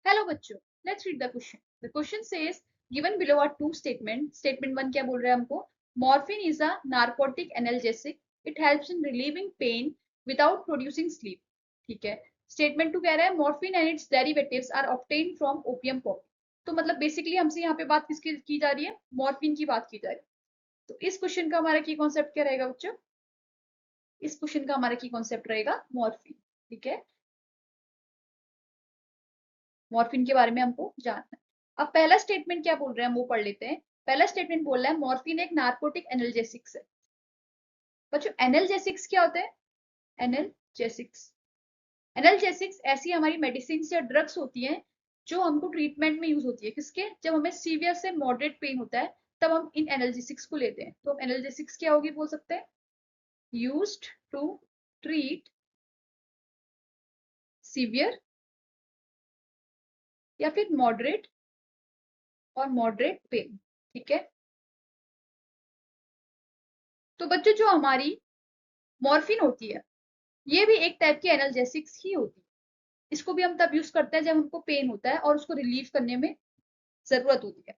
Hello बच्चों, let's read the question. The question says given below are two statement. Statement 1 क्या बोल रहा है हमको? Morphine is a narcotic analgesic. It helps in relieving pain without producing sleep. ठीक है. Statement 2 कह रहा है morphine and its derivatives are obtained from opium poppy. तो मतलब बेसिकली हमसे यहाँ पे बात किसकी की जा रही है? मॉर्फिन की बात की जा रही है. तो इस क्वेश्चन का हमारा की कॉन्सेप्ट क्या रहेगा बच्चों? इस क्वेश्चन का हमारा की कॉन्सेप्ट रहेगा मॉर्फिन. ठीक है, मॉर्फिन के बारे में हमको जानना है. अब पहला स्टेटमेंट क्या बोल रहे हैं हम वो पढ़ लेते हैं. पहला स्टेटमेंट बोल रहा है मॉर्फिन एक नार्कोटिक एनाल्जेसिक्स है. बच्चों एनाल्जेसिक्स क्या होते हैं? एनाल्जेसिक्स एनाल्जेसिक्स ऐसी हमारी मेडिसिन या ड्रग्स होती हैं जो हमको ट्रीटमेंट में यूज होती है. किसके? जब हमें सीवियर से मॉडरेट पेन होता है तब हम इन एनाल्जेसिक्स को लेते हैं. तो हम एनाल्जेसिक्स क्या होगी बोल सकते हैं? यूज्ड टू ट्रीट सीवियर या फिर मॉडरेट और मॉडरेट पेन. ठीक है. तो बच्चों जो हमारी मॉर्फिन होती है ये भी एक टाइप की एनाल्जेसिक्स ही होती है. इसको भी हम तब यूज करते हैं जब हमको पेन होता है और उसको रिलीव करने में जरूरत होती है.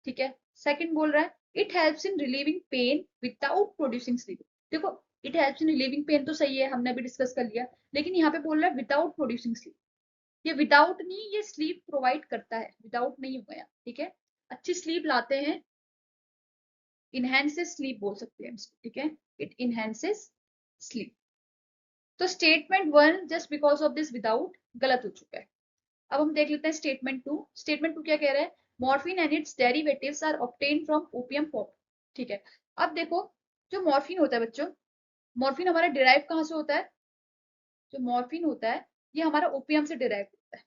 ठीक है. सेकंड बोल रहा है it helps in relieving pain without producing sleep. देखो it helps in relieving pain तो सही है, हमने अभी डिस्कस कर लिया, लेकिन यहाँ पे बोल रहा है विदाउट प्रोड्यूसिंग स्लीप. ये विदाउट नहीं, ये स्लीप प्रोवाइड करता है, विदाउट नहीं हो गया. ठीक है. अच्छी स्लीप लाते हैं, इनहेंसेस स्लीप बोल सकते हैं इसको. ठीक है. It enhances sleep. तो statement 1 just because of this without गलत हो चुका है. अब हम देख लेते हैं स्टेटमेंट 2. स्टेटमेंट 2 क्या कह रहा है? Morphine and its derivatives are obtained from opium poppy. ठीक है. अब देखो जो मॉर्फिन होता है बच्चों, मॉर्फिन हमारा डिराइव कहाँ से होता है? जो मॉर्फिन होता है ये हमारा ओपियम से डिराइव होता है.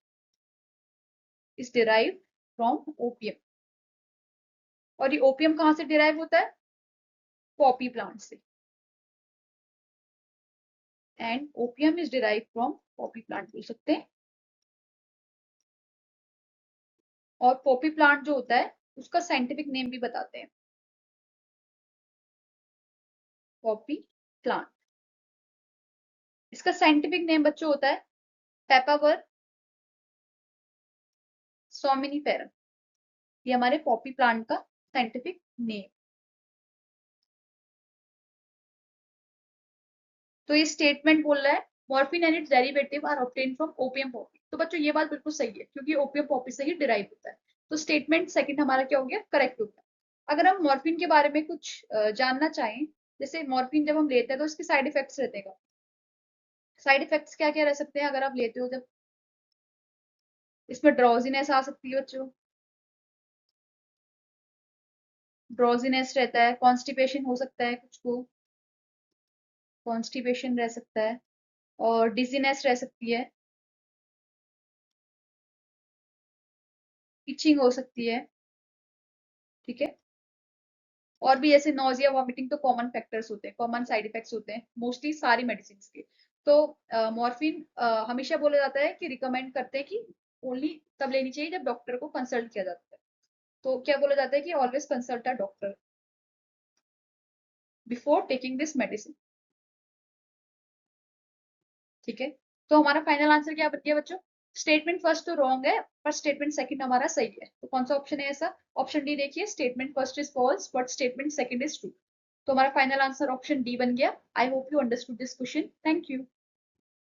Is derive from opium. और ये ओपियम कहाँ से डिराइव होता है? पॉपी प्लांट से. And opium is derive from Poppy plant बोल सकते हैं. और पॉपी प्लांट जो होता है उसका साइंटिफिक नेम भी बताते हैं. पॉपी प्लांट, इसका साइंटिफिक नेम बच्चों होता है पेपावर सोमिनिफेरम. ये हमारे पॉपी प्लांट का साइंटिफिक नेम. तो ये स्टेटमेंट बोल रहा है morphine and its derivative are obtained from opium poppy. तो बच्चों ये बात बिल्कुल सही है क्योंकि ओपियम पॉपी से ही डिराइव होता है. तो स्टेटमेंट सेकंड हमारा क्या हो गया? करेक्ट हो गया. अगर हम मॉर्फिन के बारे में कुछ जानना चाहें, जैसे मॉर्फिन जब हम लेते हैं तो इसके साइड इफेक्ट्स रहते हैं. साइड इफेक्ट्स क्या क्या रह सकते हैं अगर आप लेते हो? जब इसमें ड्राउजीनेस आ सकती है बच्चों, ड्राउजीनेस रहता है, कॉन्स्टिपेशन हो सकता है, कुछ को कॉन्स्टिपेशन रह सकता है, और डिजीनेस रह सकती है, इचिंग हो सकती है. ठीक है. और भी ऐसे नोजिया वॉमिटिंग तो कॉमन फैक्टर्स होते हैं, कॉमन साइड इफेक्ट्स होते हैं मोस्टली सारी मेडिसिन के. तो मॉर्फिन हमेशा बोला जाता है कि रिकमेंड करते हैं कि ओनली तब लेनी चाहिए जब डॉक्टर को कंसल्ट किया जाता है. तो क्या बोला जाता है कि always consult a doctor before taking this medicine. ठीक है. तो हमारा फाइनल आंसर क्या बन गया बच्चों? स्टेटमेंट फर्स्ट तो रॉन्ग है पर स्टेटमेंट सेकंड हमारा सही है. तो कौन सा ऑप्शन है ऐसा? ऑप्शन डी देखिए, statement first is false but statement second is true. तो हमारा फाइनल आंसर ऑप्शन डी बन गया. I hope you understood this question. Thank you.